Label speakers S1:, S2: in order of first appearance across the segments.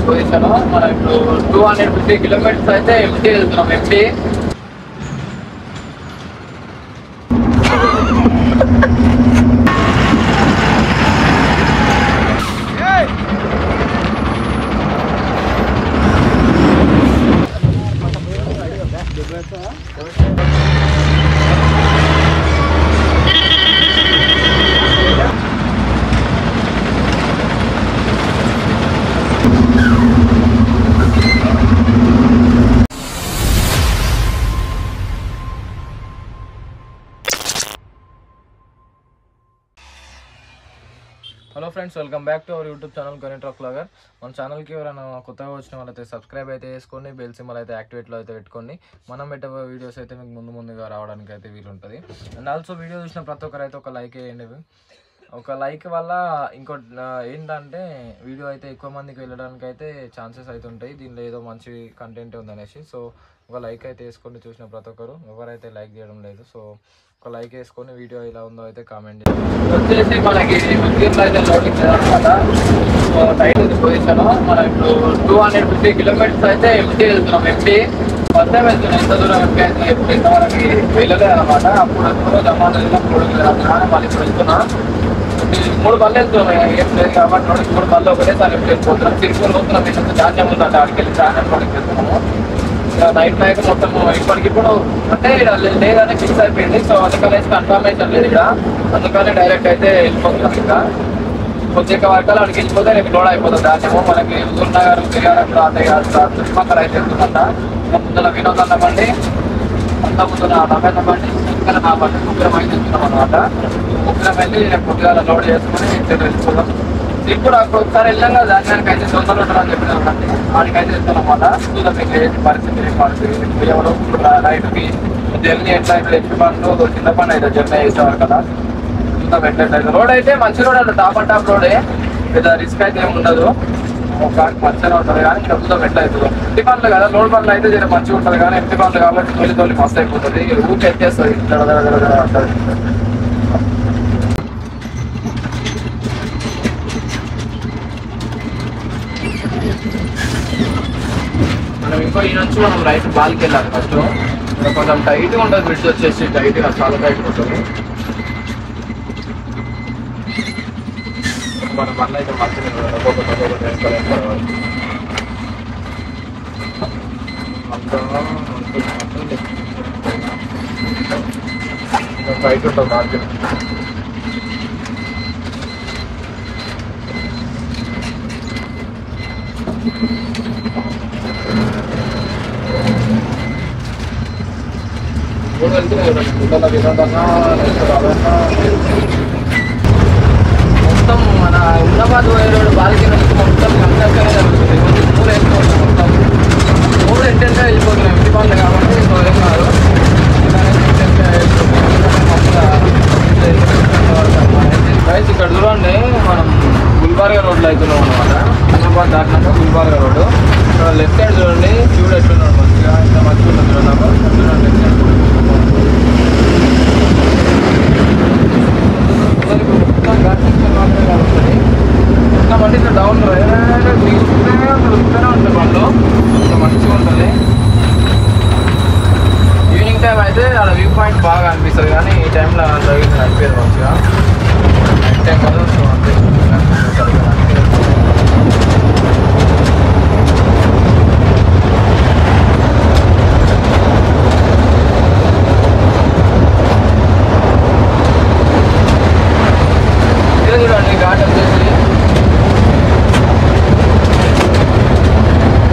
S1: Position మనం ఇప్పుడు 250 kilometres అయితే ఎంటీ వెళ్తున్నాం. Empty hello friends, welcome back to our YouTube channel గని ట్రక్ వ్లాగర్. మన ఛానల్కి ఎవరైనా కొత్తగా వచ్చిన వాళ్ళైతే సబ్స్క్రైబ్ అయితే చేసుకోండి, బెల్ సింబల్ అయితే యాక్టివేట్లో అయితే పెట్టుకోండి. మనం పెట్టే వీడియోస్ అయితే మీకు ముందుగా రావడానికి అయితే వీలుంటుంది. అండ్ ఆల్సో వీడియో చూసిన ప్రతి ఒక్కరు అయితే ఒక లైక్ వేయండి. ఒక లైక్ వల్ల ఇంకోటి ఏంటంటే వీడియో అయితే ఎక్కువ మందికి వెళ్ళడానికి అయితే ఛాన్సెస్ అయితే ఉంటాయి. దీనిలో ఏదో మంచి కంటెంట్ ఉందనేసి సో ఒక లైక్ అయితే వేసుకొని చూసిన ప్రతి ఒక్కరు. ఎవరైతే లైక్ చేయడం లేదు, సో ఒక లైక్ వేసుకొని వీడియో ఎలా ఉందో అయితే కామెంట్ చేయండి. వచ్చేసి మనకి ఉద్యోగంలో అయితే లోడింగ్ అనమాట. సో టైట్ ఉంది పొజిషన్. మనం ఇప్పుడు 250 కిలోమీటర్స్ అయితే ఎంటీ వెళ్తున్నాం. ఎంటీ ఫస్ట్ టైం వెళ్తున్నాం. ఎంత దూరం ఎంపీ అయితే ఇంతవరకు వెళ్ళలేదు అనమాట. అప్పుడు జమాన్ వెళ్ళినప్పుడు మళ్ళీ ఇప్పుడు వెళ్తున్నా. 3 బళ్ళు వెళ్తున్నాం. ఏం లేదు కాబట్టి 3 బళ్ళు ఒకటేసారి ఎంపీ వెళ్ళిపోతున్నాం. తిరుపతి పోతున్నాం. ఇంకా ధాన్యం ఉందంటే అక్కడికి వెళ్ళి ధాన్యం లోడింగ్ వెళ్తున్నాము. నైట్ నైట్ మొత్తం ఇప్పటికిప్పుడు అంటే లేదని ఫిక్స్ అయిపోయింది. సో అందుకనే కన్ఫర్మేషన్ లేదు ఇక్కడ. అందుకనే డైరెక్ట్ అయితే వెళ్ళిపోతున్నాం. ఇంకా కొద్దిగా వర్గాలు అక్కడికి వెళ్ళిపోతే రేపు లోడ్ అయిపోతుంది ధాన్యము. మనకి హుజూర్నగర్ తిరిగారు చుట్టుపక్కల అయితే వెళ్తుందంట. ముందుల వినోద్ అన్న బండి, అంత ముందు రమేష్ బండి, ఇంకా నా బండి ముగ్గురం అయితే వెళ్తున్నాం అనమాట. ముగ్గురం వెళ్ళి రేపు కొద్దిగా లోడ్ చేసుకుని వెళ్ళిపోతాం. ఇప్పుడు ఒకసారి వెళ్ళాం కదా ధాన్యానికి అయితే తొందరలో ఉంటారని చెప్పినామండి. వాడికైతే వెళ్తున్నాం అన్నమాట. చూద్దాం మీకు ఏ పరిస్థితి ఎవరు రైతుకి జర్నీ ఎట్లా అయితే ఎట్టి పండ్లు చిన్న పండు అయితే జర్నీ చేసేవారు కదా. చూద్దాం ఎట్లయితే. రోడ్ అయితే మంచి రోడ్ అంటే టాప్ అండ్ టాప్ రోడే, పెద్ద రిస్క్ అయితే ఏమి ఉండదు. ఒక మంచిగా ఉంటుంది కానీ ఇంకా చూద్దాం ఎట్లా అవుతుందో. ఎంటి పండ్లు కదా, లోడ్ పండ్లు అయితే జర మంచిగా ఉంటుంది కానీ ఎంటి పండ్లు కాబట్టి తొలి మస్తు అయిపోతుంది. ఊరికి ఎత్తేస్తుంది అంటారు. మనం ఇంకో ఈ నుంచి మనం రైట్ బాల్కి వెళ్ళాలి. ఫస్ట్ కొంచెం టైట్గా ఉంటుంది. బ్రిడ్జ్ వచ్చేసి టైట్గా, చాలా టైట్గా ఉంటుంది. మన బండ్లు అయితే మంచిగా టైట్ ఉంటుంది మార్కెట్. మొత్తం మన హైదరాబాద్ పోయే రోడ్డు బాలికి నుంచి మొత్తం కంప్లీట్గానే జరుగుతుంది. 3 వెళ్ళిపోతున్నాం. మొత్తం 3 ఇంటెన్స్గా వెళ్ళిపోతున్నాం. ఎంటి పనులు కాబట్టి సో ఏం కాదు. రైట్ ఇక్కడ చూడండి, మనం గుల్బార్గా రోడ్లో అవుతున్నాం అనమాట. హైదరాబాద్ దాటినాక గుల్బార్గా రోడ్డు. ఇక్కడ లెఫ్ట్ సైడ్ చూడండి, చూడు ఎట్లున్నాడు మంచిగా, ఇంత మంచిగా ఉంటుంది చూడండి. చూడండి మొత్తం ఘాట్ సెక్షన్ మాత్రమే కలుగుతుంది. మొత్తం అంటే ఇక్కడ డౌన్ దిగుతూనే ఉంటుంది వాళ్ళు. ఇంకా మంచిగా ఉంటుంది. ఈవినింగ్ టైం అయితే అక్కడ వ్యూ పాయింట్ బాగా అనిపిస్తుంది కానీ ఈ టైంలో జరిగింది అనిపించదు మంచిగా. నైట్ టైం కదా, సో అంతే చూడండి. ఘాట్ వచ్చేసి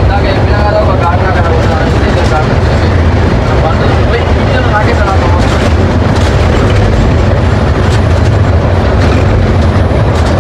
S1: ఇందాక చెప్పినా కదా ఒక ఘాట్ అక్కడ అంటే ఘాట్ వచ్చేసి బండ్లు నాకే కదా. 3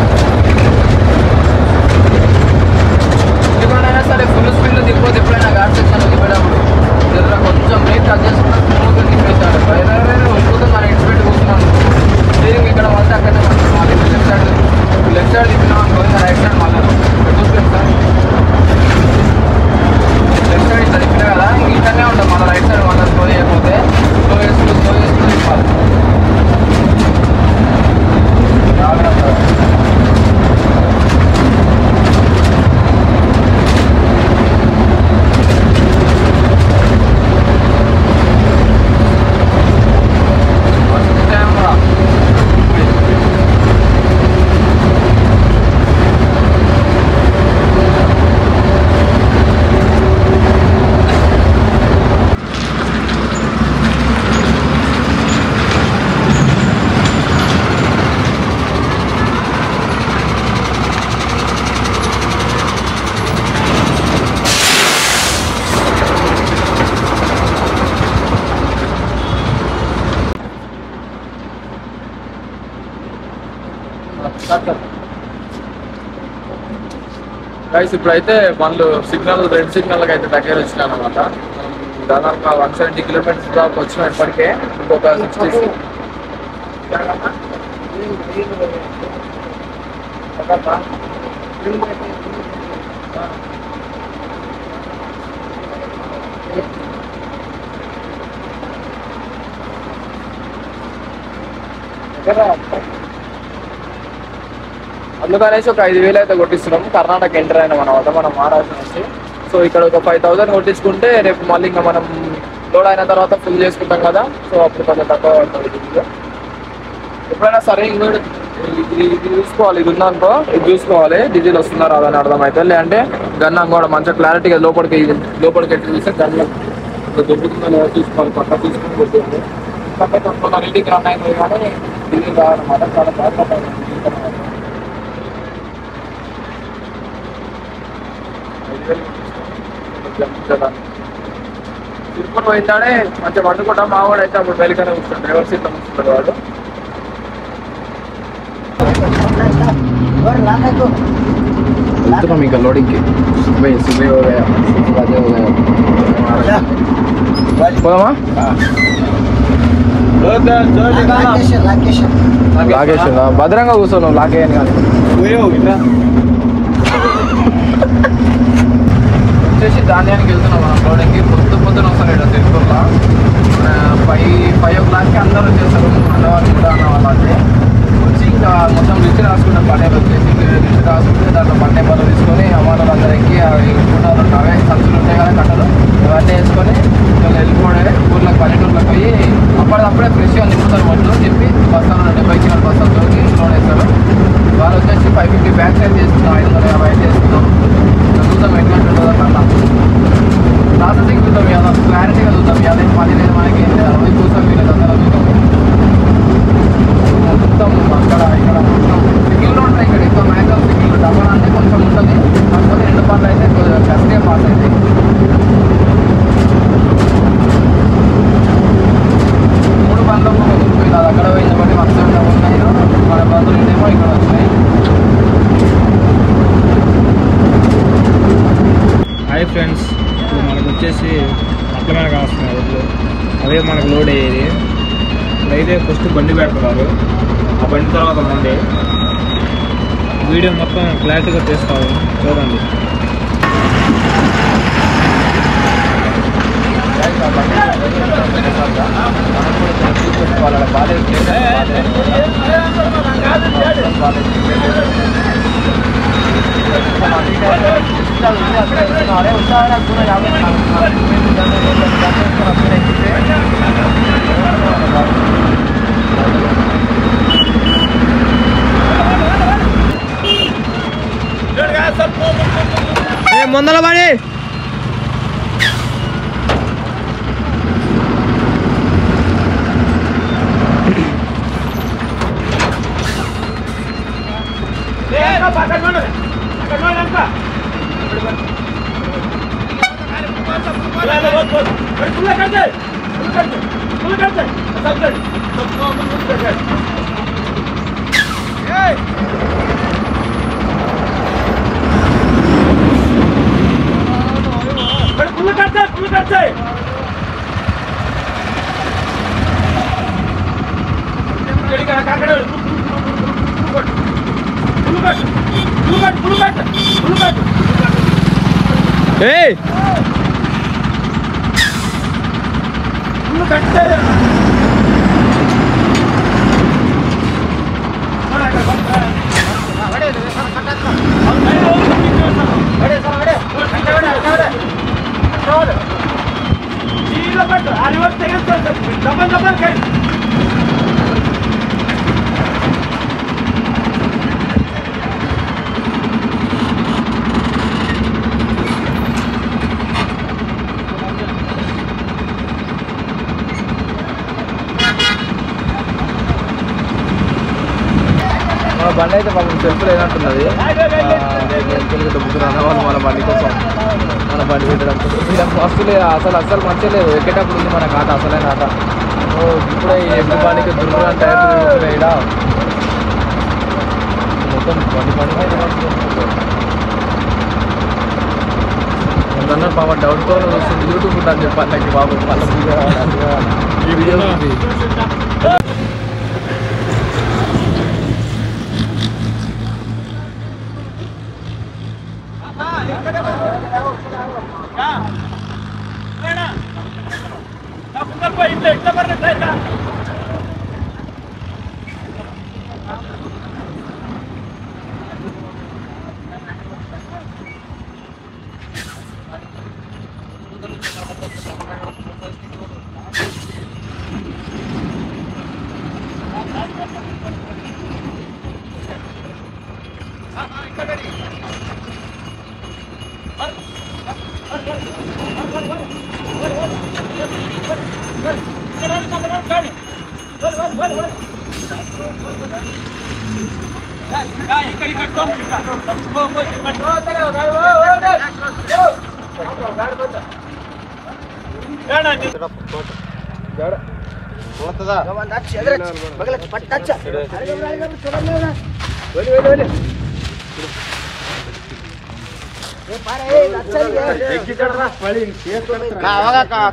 S1: గైస్ ఇప్పుడైతే వాళ్ళు సిగ్నల్ రెడ్ సిగ్నల్కి అయితే దగ్గర వచ్చినా అనమాట. దాదాపు 170 కిలోమీటర్స్ దాకా వచ్చినా ఇప్పటికే. ఇంకొక 60 అందుకనేసి ఒక 5,000 అయితే కొట్టిస్తున్నాం. కర్ణాటక ఎంటర్ అయినా అనమాట మనం మహారాష్ట్ర నుంచి. సో ఇక్కడ ఒక 5,000 కొట్టించుకుంటే రేపు మళ్ళీ ఇంకా మనం లోడ్ అయిన తర్వాత ఫుల్ చేసుకుంటాం కదా. సో అప్పుడు కొంచెం తక్కువ పడుతుంది. ఎప్పుడైనా సరే ఇంకోటి ఇది చూసుకోవాలి. ఇది ఉందనుకో ఇది చూసుకోవాలి డీజిల్ వస్తుందా రాదని అర్థమవుతుంది. లేదంటే గన్ కూడా మంచిగా క్లారిటీగా లోపలికి ఎట్టి చూస్తే గన్లో దొరుకుతుందో లేదో చూసుకోవాలి. పక్క చూసుకొని కొట్టింది కొంత రీడింగ్ రన్ అయినవి కానీ డీజిల్ రావాలన్నమాట. చాలా బాగా తిరుపతి పోయిందాడే మంచిగా వండుకుంటా. మావాడు అయితే అప్పుడు వెలికనే కూర్చుంటాడు. డ్రైవర్ సీట్లో కూర్చుంటాడు వాడు. వెళ్తున్నాం ఇంకా లోడింగ్కి. పోదామా? లాగేష్ భద్రంగా కూర్చోను లాగేయని కానీ వచ్చేసి ధాన్యానికి వెళ్తున్నాం మనం లోడింగ్కి. పొద్దున వస్తారు ఇక్కడ తిరుపతిలో 5 o'clockకి అందరూ వచ్చేస్తారు. అన్నవాళ్ళు కూడా అన్నవాళ్ళు అంటే వచ్చి ఇంకా మొత్తం లిస్ట్ రాసుకుంటాం. బండేలు వచ్చేసి లిస్ట్ రాసుకుంటే దాంట్లో బండే పనులు తీసుకొని అమ్మాయిలు అందరూ ఎక్కి గుండాలు అవే సంచులు ఉంటాయి కదా కట్టలు ఇవన్నీ వేసుకొని వెళ్ళిపోవడే ఊర్లోకి పల్లెటూర్లోకి పోయి అప్పుడే ఫ్రెష్గా నింపుతారు. మొత్తం చెప్పి బస్తాలు 70 కిలోల బస్తాలతో లోడ్ వేస్తారు. వాళ్ళు వచ్చేసి 550 బ్యాగ్స్ అయితే చేస్తున్నాం. 550 అయితే చేస్తున్నాం. చూద్దాం ఎట్లా ఉంటుందో కన్నా ప్రాసెసింగ్ చూద్దాం. ఇవాళ క్లారిటీగా చూద్దాం. ఇవాళ పని లేదు మనకి రోజు చూసాం. వీళ్ళు అందరూ చూద్దాం. మొత్తం అక్కడ ఇక్కడ మొత్తం సిగ్గిల్లో ఉంటాయి. ఇక్కడ ఎక్కువ మ్యాక్సిమం సిగ్గిల్ డబ్బా అంటే కొంచెం ఉంటుంది. కాకపోతే 2 పనులు అయితే కరెక్ట్గా పాస్ అవుతాయి. 3 పనులు పోయింది. అది అక్కడ పోయింది ఒకటి 170 ఉన్నాయి. మన బంధువులు ఇంటేమో ఇక్కడ వచ్చినాయి.
S2: హాయ్ ఫ్రెండ్స్, ఇప్పుడు మనకు వచ్చేసి అట్లమైన కాస్తున్నాయి రోడ్లు. అదే మనకు లోడ్ అయ్యేది. అయితే ఫస్ట్ బండి పెడుతున్నారు. ఆ బండి తర్వాత మంది వీడియో మొత్తం క్లారిటీగా తీస్తాము చూడండి. ముందల పడి Hey! బండి అయితే మనం సెల్ఫ్ లేనట్టున్నది. దుబ్బుతున్నారు వాళ్ళు మన బండి కోసం మన బండి పెట్టడం ఫస్ట్ లేదు. అసలు మంచిగా లేదు. ఎక్కేటప్పుడు ఉంది మనకు ఆట అసలైన ఆట. ఇప్పుడే ఎప్పుడు బండికి దుర్గా టైర్ ఇక్కడ మొత్తం బండి
S1: ఎవరన్నా పాప డౌట్తో వస్తుంది యూట్యూబ్ అని చెప్పాలి బాబు మళ్ళీ ఈ వీడియో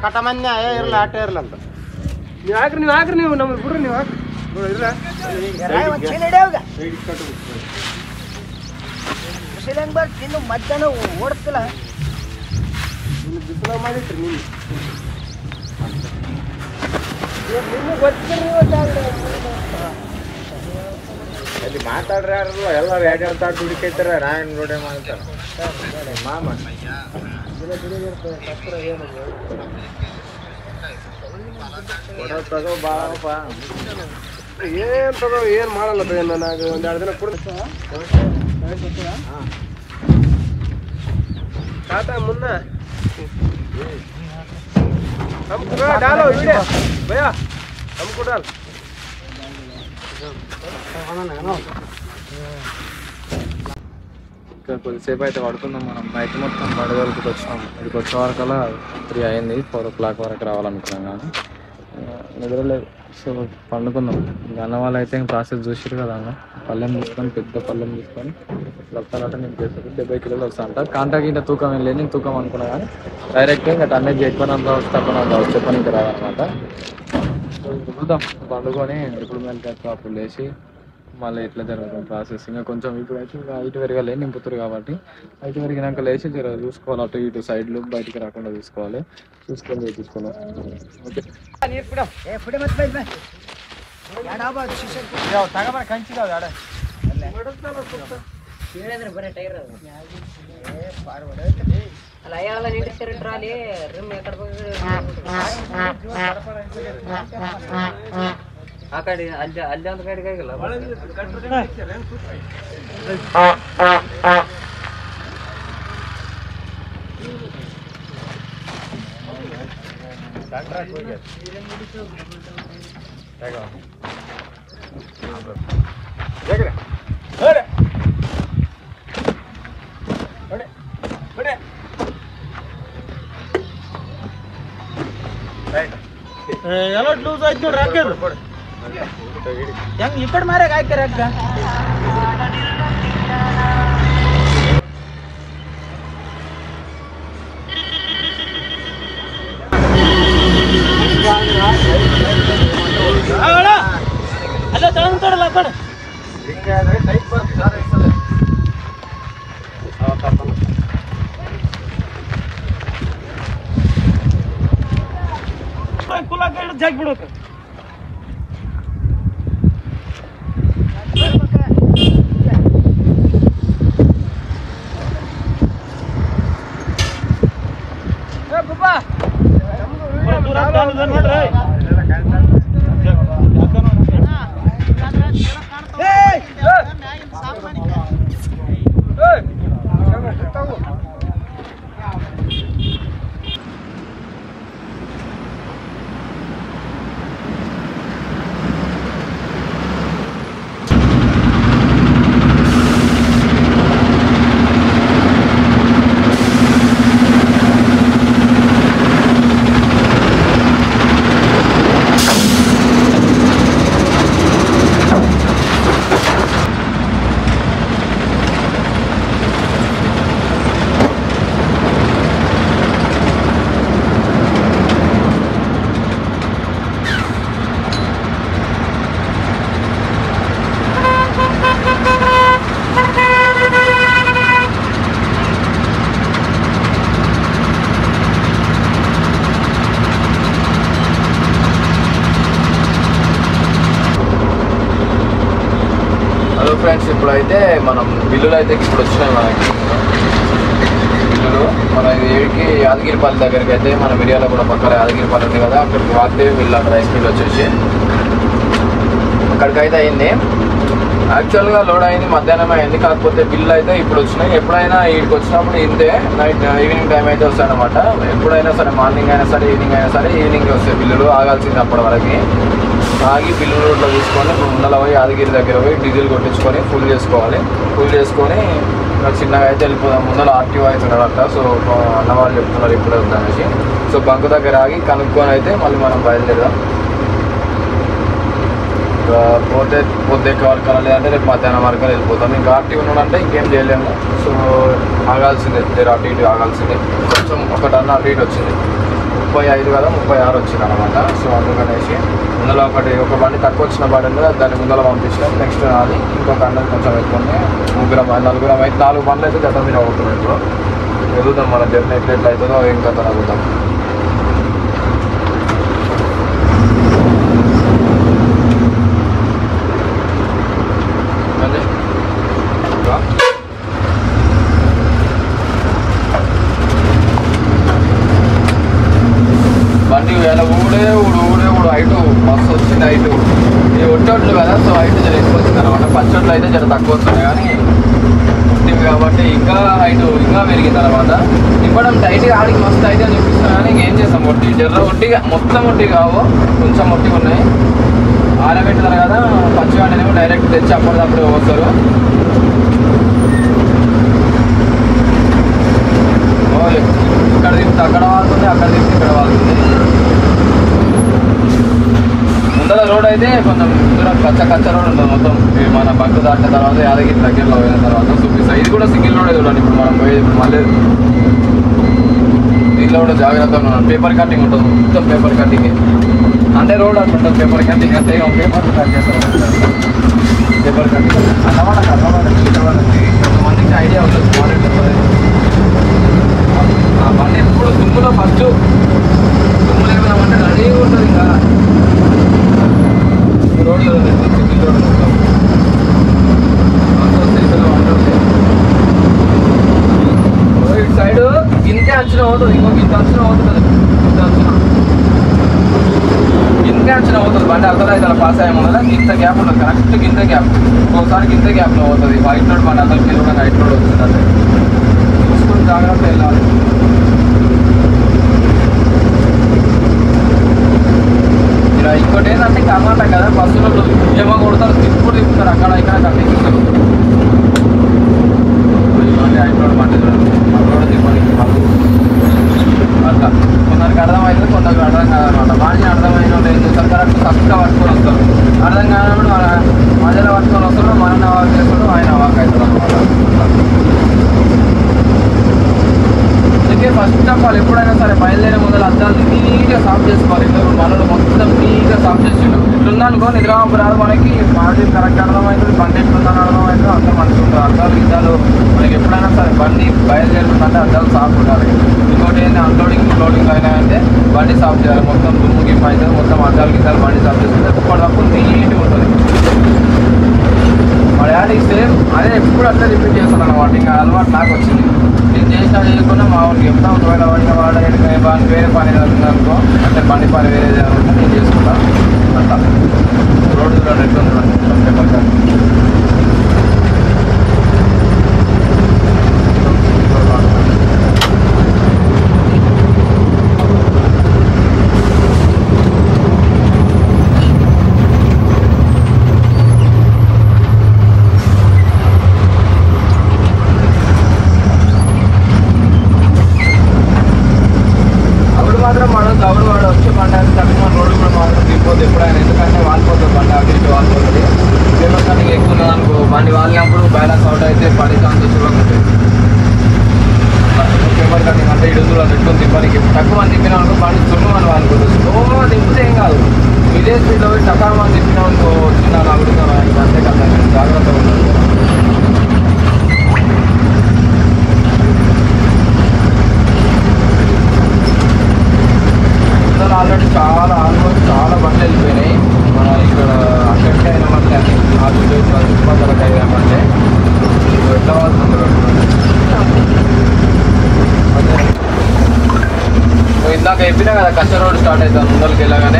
S3: ಕಟ್ಟಮನ್ಯ ಇರಲ್ಲ ಆಟ ಇರಲ್ಲ ಅಂತ ನೀವು ಹಾಕ್ರಿ ನೀವು ನಮ್ಮ ಬಿಡ್ರಿ ನೀವು ಹಾಕ್ರಿ ತಿನ್ನು ಮಧ್ಯಾಹ್ನ ಓಡಿಸ್ತಿಲ್ಲ ಬಿಸಿಲು ಮಾಡಿಟ್ರಿ ನೀವು ಅಲ್ಲಿ ಮಾತಾಡ್ರಿ ಯಾರು ಎಲ್ಲರೂ ಎರಡು ತಾಟು ಹುಡುಕೈತಾರ ನಾಯನ್ ರೋಡೆ ಮಾಡ್ತಾರ ಮಾಮ ತಗೋ ಬಾಳಪ್ಪ ಏನ್ ತಗೋ ಏನ್ ಮಾಡಲ್ಲ ನನಗೆ ಒಂದ್ 2 ದಿನ ಕೊಡ್ತ ತಾತ ಮುನ್ನ हमको डालो वीडियो भैया हमको डाल
S1: కొద్దిసేపు అయితే పడుతున్నాం మనం నైట్ మొత్తం పడగలుగుతూ వచ్చినాం ఇక్కడికి వచ్చే వరకల్లా 3 అయింది 4 o'clock వరకు రావాలనుకున్నాం కానీ నిద్రలేదు సో పండుకున్నాం ఇంకా అన్న వాళ్ళు అయితే ప్రాసెస్ చూసారు కదా అన్న పళ్ళెం తీసుకొని పెద్ద పళ్ళెం తీసుకొని లప్తాలంటే నేను చేస్తాను 70 కిలోలు వస్తా అంట కాంటాకి ఇంత తూకం ఏం లేదు నేను తూకం అనుకున్నా కానీ డైరెక్ట్గా ఇంకా టన్నేజ్ ఎక్కువనంత వస్తే తక్కువనంత వస్తే పని ఇంకా రాదనమాట చూద్దాం పండుకొని ఎప్పుడు మెల్కి అప్పుడు లేచి మళ్ళీ ఎట్లా జరుగుతుంది ప్రాసెస్ ఇంకా కొంచెం ఇప్పుడు అయితే ఇంకా ఇటు పెరగాలి నింపుతారు కాబట్టి ఇటు పెరిగినాక లేచి చూసుకోవాలి అటు ఇటు సైడ్లు బయటికి రాకుండా చూసుకోవాలి చూసుకొని చేయించుకోవాలి ఓకే
S3: కంచి కాదు ఆడ అలా అయ్యాల నీటి తిరగరాలి రిమ్ ఎక్కడ ಆ ಕಡೆ ಅಲ್ಲಿ ಅಲ್ಲಿ ಒಂದು ಕಡೆಗೆ ಆಗಿಲ್ಲ ಎಲ್ಲ ಲೂಸ್ ಆಯ್ತು ನೋಡ್ರಿ ಹಾಕಿದ್ರು ಹೆಂಗ್ ಈ ಕಡೆ ಮಾರ್ಯಾಗ ಹಾಕ್ಯಾರ ಅಕ್ಕ ಅಲ್ಲ ತಗೊಂಡ್ಕೊಡಲ್ಲ ಆ ಕಡೆ ಕುಲ ಕಡೆ ಜಾಕ್ ಬಿಡೋಕೆ
S1: ఇప్పుడైతే మనం బిల్లులు అయితే ఇప్పుడు వచ్చినాయి మనకి బిల్లులు. మన ఏడికి యాదగిరిపల్లి దగ్గరికి అయితే మన మిర్యాల కూడా పక్కన యాదగిరిపల్లి ఉంది కదా, అక్కడికి వాగ్దేవి వెళ్ళాలి రైస్ మిల్ వచ్చేసి. అక్కడికైతే అయింది. యాక్చువల్గా లోడ్ అయింది మధ్యాహ్నం అయింది, కాకపోతే బిల్లు అయితే ఇప్పుడు వచ్చినాయి. ఎప్పుడైనా వీడికి వచ్చినప్పుడు ఇంతే, నైట్ ఈవినింగ్ టైం అయితే వస్తాయి అనమాట. ఎప్పుడైనా సరే మార్నింగ్ అయినా సరే ఈవినింగ్ అయినా సరే ఈవినింగ్ వస్తాయి బిల్లులు. ఆగాల్సింది అప్పటి వరకు. ఆగి బిల్లు రోడ్లో తీసుకొని ముందల పోయి యాదగిరి దగ్గర పోయి డీజిల్ కొట్టించుకొని ఫుల్ చేసుకోవాలి. ఫుల్ చేసుకొని చిన్నగా అయితే వెళ్ళిపోదాం. ముందర ఆర్టీఓ అవుతున్నాడట. సో అన్న వాళ్ళు చెప్తున్నారు ఇప్పుడు వద్దనేసి. సో బంక్ దగ్గర ఆగి కనుక్కొని అయితే మళ్ళీ మనం బయలుదేరదాం. పోతే వరకు లేదంటే రేపు మధ్యాహ్నం వరకు వెళ్ళిపోతాం. ఇంకా ఆర్టీఓ ఉన్నాడంటే ఇంకేం చేయలేము. సో ఆగాల్సిందే, అటు ఇటు ఆగాల్సిందే. కొంచెం ఒక టన్ అటు ఇటు వచ్చింది. 35 కదా 36 వచ్చింది అనమాట. సో అందుకనేసి ముందర ఒక బండి తక్కువ వచ్చిన బండి ఉంది, దాన్ని ముందర పంపించినాం. నెక్స్ట్ అది ఇంకొక అన్నది కొంచెం ఎక్కువ నలుగురం అయితే 4 బండ్లు అయితే జత మీద అవుతున్నాయి. ఇప్పుడు వెళ్తాం మన జర్నీ ఎట్లా అవుతుందో ఇంకా తగ్గుతాం. బండి వేళ ఊడే హైటు మస్తు వచ్చింది. హైటు ఈ ఒట్టోట్లు కదా, సో హైట్ జర ఎక్కువ వచ్చింది అనమాట. పచ్చోట్లు అయితే జర తక్కువ వస్తున్నాయి, కానీ ఒట్టివి కాబట్టి ఇంకా హైటు ఇంకా పెరిగింది అనమాట. ఇవ్వడం టైట్గా ఆడికి మస్తు అయితే చూపిస్తాను, కానీ ఇంకేం చేస్తాం. ఒట్టిగా మొత్తం ఒట్టి కావు, కొంచెం ఒట్టిగా ఉన్నాయి. ఆరబెట్టుతారు కదా పచ్చివాడినేమో డైరెక్ట్ తెచ్చి అప్పటిదప్పుడు వస్తారు. ఇక్కడ తిప్పితే అక్కడ వాళ్తుంది, అక్కడ తిప్పితే ఇక్కడ వాళ్తుంది. ముందర రోడ్ అయితే కొంచెం దూరం కచ్చ రోడ్ ఉంటుంది మొత్తం. మన బంకు దాటిన తర్వాత యాదగిరి దగ్గరలో పోయిన తర్వాత చూపిస్తాయి. ఇది కూడా సింగిల్ రోడ్ చూడండి. ఇప్పుడు మనం పోయేది ఇప్పుడు మళ్ళీ దీంట్లో కూడా జాగ్రత్తగా ఉన్నాం. పేపర్ కటింగ్ ఉంటుంది, మొత్తం పేపర్ కటింగ్. అంటే రోడ్ అంటుంటుంది పేపర్ కటింగ్ అంటే పేపర్ కట్ చేస్తారు. పేపర్ కటింగ్ అన్నమాట కొంతమందికి ఐడియా ఉంటుంది. స్మార్ట్ ఆ బండి ఎప్పుడు దుమ్ములో ఫస్ట్ దుమ్ములు ఏమైనామంటే రెడీగా ఉంటుంది. ఇంకా రోడ్లు సింగిల్ రోడ్ మొత్తం ఇటు సైడ్ ఇంతే అంచనా అవుతుంది. ఇంకొక ఇంత అంచనా అవుతుంది, ఇంతే అంచనా అవుతుంది. బండి అర్థమైతే అలా పాస్ అయ్యే ముందర ఇంత గ్యాప్ ఉంటుంది, కరెక్ట్ ఇంత గ్యాప్. ఒకసారి ఇంత గ్యాప్లో అవుతుంది. వైట్ రోడ్ బండి అసలుకి కూడా నైట్ రోడ్ వస్తుంది. అంటే చూసుకొని జాగ్రత్త వెళ్ళాలి. ఇలా ఇంకోటి ఏంటంటే కర్ణాటక కదా, బస్సులో ఏమో కొడతారు, తిప్పుతారు అక్కడ ఇక్కడ కట్టిస్తారు. హైట్ రోడ్ బండి చూడండి, రోడ్ తిప్పడానికి అట్లా కొందరికి అర్థమైంది, కొందరికి అర్థం కాదనమాట. బాగా అర్థమైన వాళ్ళు ఏం చేస్తారు, కరెక్ట్ కరెక్ట్గా పట్టుకొని వస్తారు. అర్థం కానప్పుడు మధ్యలో పట్టుకొని వస్తారు, మన వాక్ చేస్తాడు, ఆయన వాక్ అవుతాడు అనమాట. అందుకే ఫస్ట్ ఆఫ్ ఆల్ ఎప్పుడైనా సరే బయలుదేరే ముందర అద్దాలు నీట్గా సాఫ్ చేసుకోవాలి. ఇప్పుడు మనలో మొత్తం నీట్గా సాఫ్ చేసిండు. ఇట్లుందనుకో నిద్రపు రాదు మనకి. మనకి కరెక్ట్ అర్థమవుతుంది, బండి ఎట్లుందని అర్థమవుతుంది, అంతా మంచిగా ఉంటుంది. అద్దాలు గిద్దాలు మనకి ఎప్పుడైనా సరే బండి బయలుదేరుతుందంటే అద్దాలు సాఫ్ ఉండాలి. ఇంకోటి ఏంటి అన్లోడింగ్ లోడింగ్ అయినా అంటే బండి సాఫ్ చేయాలి. మొత్తం దుమ్ము గిమ్ము అయితే మొత్తం అద్దాలు గిద్దాలు బండి సాఫ్ చేసుకుంటే ఇప్పటికప్పుడు నీట్గా ఉంటుంది. మా డాడీకి సేమ్ అదే ఎప్పుడు అట్లా రిపీట్ చేస్తాను అనమాట. ఇంకా అలవాటు నాకు వచ్చింది. నేను చేసినా చేయకుండా మా ఊరికి చెప్తాను. ఒకవేళ వాడిన వేరే పని జరుగుతుందనుకో, అంటే బండి పని వేరే జరుగుతుంటే నేను చేసుకుంటాను. అట్లా రోడ్డు ఎట్లా ఉందండి. బండి వాళ్ళినప్పుడు బ్యాలెన్స్ అవుట్ అయితే పడే ఛాన్సెస్ కూడా ఉంటాయి. పేపర్ కటింగ్ అంటే ఇడుగులో నెట్టు తిప్పడానికి తక్కువ మంది తిప్పినా అనుకో బండి తుమ్ము అని వాళ్ళకి స్లో తిప్పితే ఏం కాదు. ఇదే స్పీడ్లో టకా మంది తిప్పినా అనుకో వచ్చిందా అడుగుతాను అంతే కదా. జాగ్రత్తగా ఉండాలి. ఆల్రెడీ ఆల్మోస్ట్ చాలా బండ్లు వెళ్ళిపోయినాయి. ఇక్కడ అక్కడికి అయినా మళ్ళీ ఆ చుట్టుపక్కలకి అయినా అంటే ఇందాక చెప్పినా కదా కచ్చ రోడ్ స్టార్ట్ అవుతుంది ముందరికి వెళ్ళగానే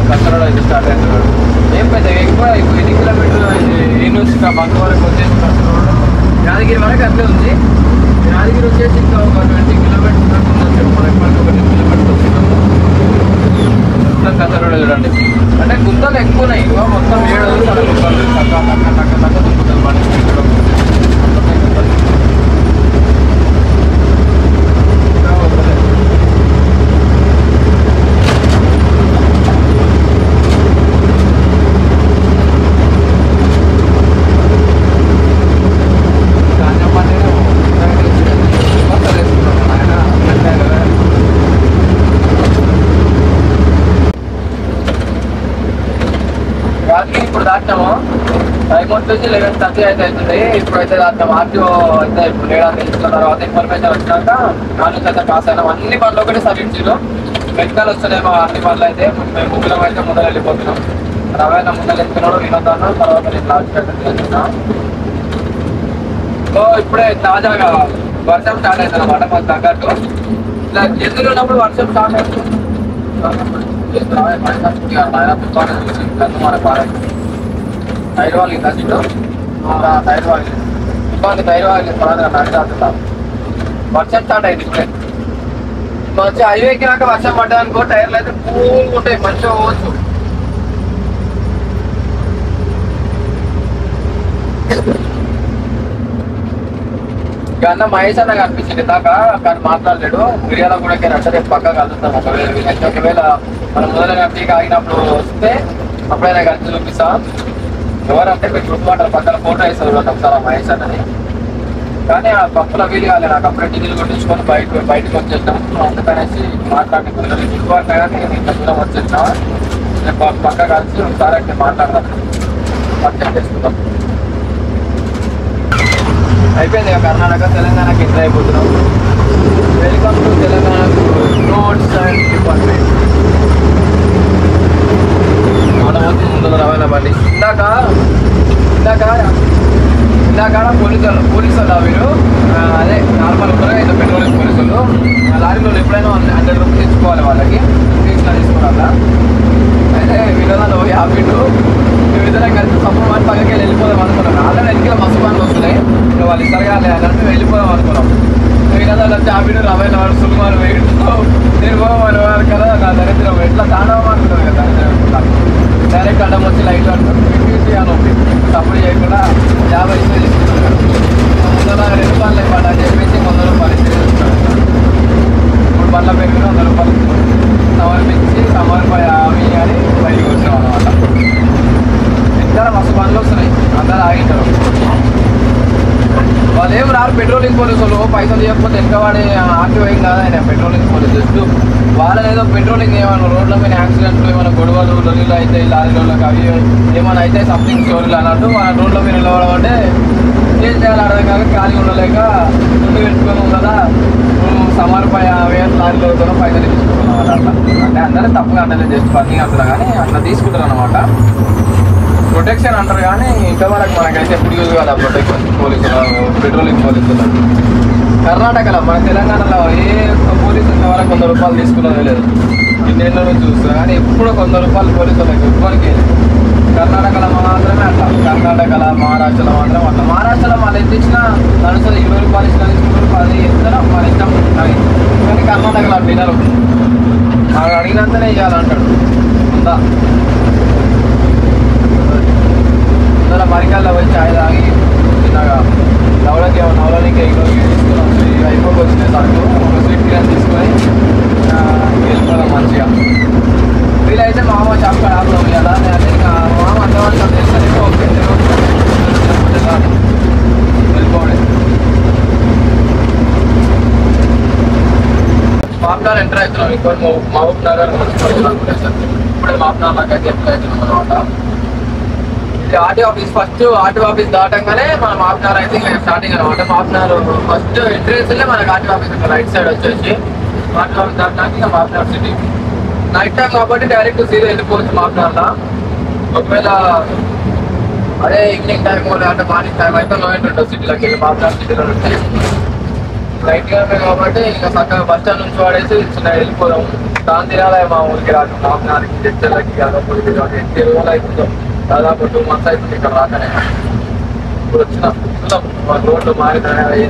S1: కచ్చ రోడ్ అయితే స్టార్ట్ అవుతున్నాడు. ఏం పెద్ద ఎక్కువ ఎన్ని కిలోమీటర్లు ఈ నుంచి బంక్ వరకు వచ్చేసి కచ్చ రోడ్ యాదగిరి వరకు అట్లే ఉంది. యాదగిరి వచ్చేసి ఇంకా ఒక 20 కిలోమీటర్స్ వరకు ఉండొచ్చు. మనకి మనకి ఒక 10 కిలోమీటర్స్ వస్తున్నాము. కచ్చ రోడ్ చూడండి అంటే గుంతలు ఎక్కువ ఉన్నాయి. మొత్తం 7 గుంతలు టక్క దుంకుతుంది మనకి. ఇప్పుడు దాటినాము టైం వచ్చేసి 11:30 అయితే అవుతుంది. ఇప్పుడైతే దాటినాము. ఆర్టీఓ అయితే ఇప్పుడు లేడానికి తెలుసుకున్న తర్వాత ఇన్ఫర్మేషన్ వచ్చినాక మా నుంచి అయితే పాస్ అయినాం. అన్ని పనులు ఒకటి సర్వించారు. మెడికల్ వస్తున్నాయేమో అన్ని పనులు అయితే. మేము ముగ్గురం అయితే ముందర వెళ్ళిపోతున్నాం. రవాణా ముందర వెళ్తున్నాడు వినోదాను. తర్వాత నేను లాస్ట్ చేస్తున్నాం. సో ఇప్పుడే తాజాగా వర్షం స్టార్ట్ అవుతుంది అన్నమాట. మాకు తగ్గట్టు ఇలా జల్లులు ఉన్నప్పుడు వర్షం స్టార్ట్ అవుతుంది. టైర్ వాళ్ళకి నచ్చిండు టైర్ వాళ్ళకి టైర్ వాళ్ళకి వర్షం స్టార్ట్ అయింది. ఇప్పుడే మంచి హైవే ఎక్కినాక వర్షం పడ్డా అనుకో టైర్లు అయితే కూల్గా ఉంటాయి, మంచిగా పోవచ్చు. అన్న మహేష్ అన్న కనిపించింది దాకా కానీ మాట్లాడలేడు. మిరియాల కూడా అంటే పక్కా కలుస్తాం. ఒకవేళ మనం మొదలైన టీకి ఆగినప్పుడు వస్తే అప్పుడైనా కలిసి చూపిస్తాం. ఎవరంటే మీరు గుర్తుపట్టారు, పక్కన ఫోటో వేస్తారు ఒకసారి మహేష్ అన్నని. కానీ ఆ పప్పుల వీలు కాలేదు. నాకు అప్పుడే టికెట్లు కొట్టించుకొని బయటకు వచ్చేసాం. అందుకనేసి మాట్లాడి గుర్తుపట్టినా కానీ ఇంత దూరం వచ్చేసినా పక్క కలిసి ఒకసారి అంటే మాట్లాడతాను, పరిచయం చేసుకుంటాం. అయిపోయింది ఇక కర్ణాటక తెలంగాణకి ఎంటర్ అయిపోతున్నాం. Welcome to Telangana roads and department. మన వస్తుంది ముందు రవాణా బండి. ఇందాక పోలీసు వాళ్ళు వీరు అదే నార్మల్ ఉంటారు ఏదో పెట్రోలింగ్ పోలీసు వాళ్ళు. లారీలో ఎప్పుడైనా 100 రూపీస్ ఇచ్చుకోవాలి వాళ్ళకి, తీసుకురాలా. అయితే వినోదాలు ఆపిట్టు విధంగా కలిసి సపోర్ట్ అని పక్కకి వెళ్ళిపోదాం అనుకున్నాం. ఆల్రెడీ ఎన్నికల మస్తు పనులు వస్తున్నాయి. వాళ్ళు ఇస్తారు కానీ అన్నట్టు వెళ్ళిపోదాం అనుకున్నాం. వినోదాలు వచ్చి ఆపిడు రవాణా వాడు సులుమారు వేయడం నేను పోవాలి కదా. నా దరిద్రం ఎట్లా తాండవం అనుకున్నాను కదా. డైరెక్ట్ అడ్డం వచ్చి లైట్ అనుకుంటే అని ఉంది. సపోర్ట్ చేయకుండా 50 రూపాయలు తీసుకుంటాను. ముందర 2 రూపాయలు ఇవ్వాలి అని చెప్పేసి 100 రూపాయలు ఇచ్చేస్తాను. 3 బండ్ల పెరిగిన 100 రూపాయలు సమర్పించి సమర్పయ అవి అని బయటకు వచ్చాం అనమాట. ఇంకా మస్తు పనులు వస్తున్నాయి, అందరూ ఆగింటారు. వాళ్ళు ఏం రారు పెట్రోలింగ్ పోలీసులు. పైసలు చేయకపోతే వెనకవాడే ఆర్టీఓ ఏం కాదు ఆయన పెట్రోలింగ్ పోలీసు. జస్ట్ వాళ్ళని ఏదో పెట్రోలింగ్ ఏమన్నా రోడ్ల మీద యాక్సిడెంట్లు ఏమైనా గొడవలు లొల్లీలు అయితే లారీలోకి అవి ఏమైనా అయితే సంథింగ్ స్టోరీలు అన్నట్టు వాళ్ళ రోడ్ల మీద నిలవడం అంటే ఏం చేయాలి అర్థం కాక ఖాళీ ఉండలేక ముందు పెట్టుకొని ఉండదా సమర్పయ లారీలో పైసలు తీసుకుంటున్నాం అట్లా. అంటే అందరూ తప్పుగా అంటే జస్ట్ పని అంటారు కానీ అట్లా తీసుకుంటారు అనమాట. ప్రొటెక్షన్ అంటారు కానీ ఇంతవరకు మనకైతే ఎప్పుడు యూజ్ కాదు ఆ ప్రొటెక్షన్ పోలీసులు పెట్రోలింగ్ పోలీసులు. కర్ణాటకలో మన తెలంగాణలో ఏ పోలీసు ఇంతవరకు 100 రూపాయలు తీసుకున్నది లేదు. ఇన్నేళ్ళ నుంచి చూస్తారు కానీ ఎప్పుడు 100 రూపాయలు పోలీసులకు ఎవ్వరికి. కర్ణాటకలో మాత్రమే అట్లా, కర్ణాటకలో మహారాష్ట్రలో మాత్రం అట్లా. మహారాష్ట్రలో వాళ్ళు ఎంత ఇచ్చినా నడుస్తుంది. 20 రూపాయలు ఇచ్చినా 10 రూపాయలు ఇస్తారో మన ఇష్టం. కానీ కర్ణాటకలో అట్లా వినరు. అడిగినంతనే ఇవ్వాలంటాడు. ఉందా ముందర మరికల్లో పోయి ఛాయ్ తాగి చిన్నగా నవలనికి తీసుకున్నాం. అయిపోయి వచ్చినాయి సార్లు ఒక స్వీట్ బిర్యానీ తీసుకొని వెళ్ళిపోదాం మంచిగా. వీలైతే మామ షాప్ కాడ ఆపుదాం కదా. అంటే ఇంకా మామ అంతవరకు అది చేస్తాను. ఓకే వెళ్ళిపోవడం. మాప్నార్ ఎంటర్ అవుతున్నాం. ఇంకోటి మహబూబ్ నగర్ ఇప్పుడే మాప్నార్ నాకు అయితే ఎంటర్ అవుతున్నాం అనమాట. RT office first RT office దాటంగానే మన మాప్నార్ అయితే స్టార్టింగ్ అనమాట. మాప్నార్ ఫస్ట్ ఎంట్రెన్స్ మనకి ఆర్టీ ఆఫీస్ రైట్ సైడ్ వచ్చేసి ఆర్టీ ఆఫీస్ దాటాక ఇంకా మాప్నార్ సిటీ. నైట్ టైం కాబట్టి డైరెక్ట్ సీదా వెళ్ళిపోవచ్చు మాప్నార్లో. ఒకవేళ అదే ఈవినింగ్ టైం లేదంటే మార్నింగ్ టైం అయితే నో ఎంట్రీ ఉంటుంది సిటీలోకి వెళ్ళి మాప్నార్ సిటీలో. లైట్ గా ఉన్నాయి కాబట్టి ఇంకా చక్కగా బస్ స్టాండ్ నుంచి వాడేసి చిన్న వెళ్ళిపోదాం. దాని తినాలి మా ఊరికి రాదు మామూలుకి జడ్చర్లకి అదొకటి ఎన్ని రోజులు అవుతుందో దాదాపు 2 months అవుతుంది ఇక్కడ రాకనే. ఇప్పుడు వచ్చిన చూద్దాం రోడ్లు మారినాయి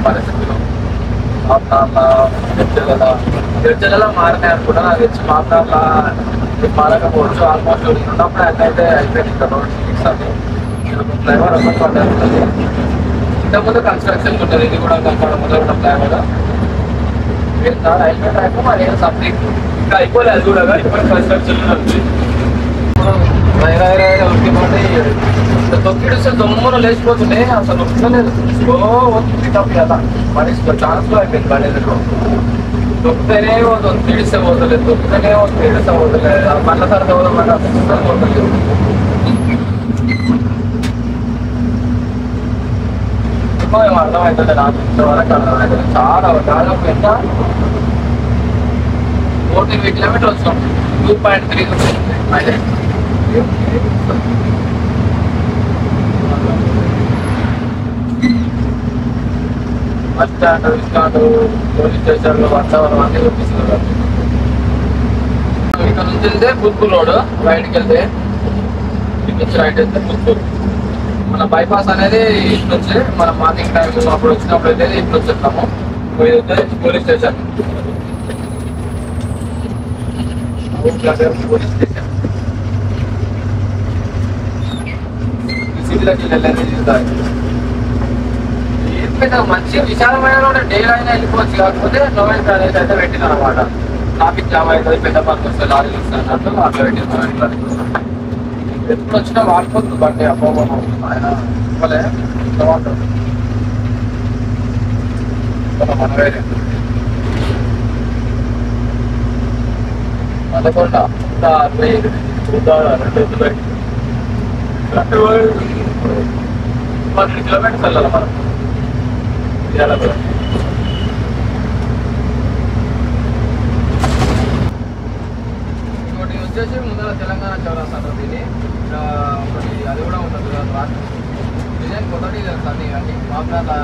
S1: పరిస్థితులు జడ్చర్లలో మారినాయి అనుకుంటా. నాకు తెచ్చి మామూలు మారకపోవచ్చు. ఆల్మోస్ట్ ఉన్నప్పుడు అయితే అయిపోయింది ఇక్కడ రోడ్ ఫిక్స్ అది ఫ్లైఓవర్ ఒకటి పడ్డారు. ఇంతకుముందు కన్స్ట్రక్షన్ ఉంటుంది, ఇది కూడా అక్కడ మొదలు ఉన్న ఫ్లైఓవర్ రైల్వే ట్రాక్ మరి ఏదో సంథింగ్ ఇంకా అయిపోలేదు. అది కూడా ఇప్పుడు కన్స్ట్రక్షన్ ఉంది. తొక్కిడిస్తే దొమ్మను లేచిపోతుండే అసలు వస్తలేదు. స్లో వస్తుంది తప్పి అలా మనిషి ఛాన్స్ లో అయిపోయింది బండి ఎదురు. తొక్కితేనే పోతుంది, తీడిస్తే పోతలేదు, తొక్కితేనే పోతుంది, తీడిస్తే పోతలేదు. మళ్ళీ సరిగ్గా పోదామంటే అసలు పోతలేదు. ఏం అర్థమవుతుంది నాకు ఇంతవరకు అర్థమవుతుంది. చాలా దాదాపు ఎంత 14 kilometers వచ్చాం. 2.3 అయితే బస్ స్టాండ్ ఇస్టాండ్ పోలీస్ స్టేషన్లు వాతావరణం అన్నీ చూపిస్తున్నారు. ఇక్కడ నుంచి వెళ్తే పుత్తూరు రోడ్, రైట్కి వెళ్తే ఇటు నుంచి రైట్ వెళ్తే పుత్తూరు. మన బైపాస్ అనేది ఇటు నుంచి మనం మార్నింగ్ టైం అప్పుడు వచ్చినప్పుడు అయితే ఇటు నుంచి వెళ్తాము. పోయితే పోలీస్ స్టేషన్ పోలీస్ స్టేషన్ సిటీలోకి వెళ్ళేది. మంచి విశాలమైన డేలో అయినా వెళ్ళిపోవచ్చు. కాకపోతే నోవెల్ కాలేజ్ అయితే పెట్టినారు అనమాట. ట్రాఫిక్ జామ్ అవుతుంది, పెద్ద పనులు వస్తాయి, లారీలు వస్తాయి అన్నట్టు అట్లా పెట్టినారు. ఎప్పుడు వచ్చినా వాడుకోవచ్చు బండి. అపోహం ఆయన ఇవ్వలే వాడుతుంది మనవే పదకొండ 12 kilometers వెళ్ళాలి మనం. ఇంకోటి వచ్చేసి ముందర తెలంగాణ చౌరస్తా దీన్ని ఒకటి అది కూడా ఉంటుంది కదా డిజైన్ కొత్త డిజైన్స్ అన్ని అన్ని మామూలుగా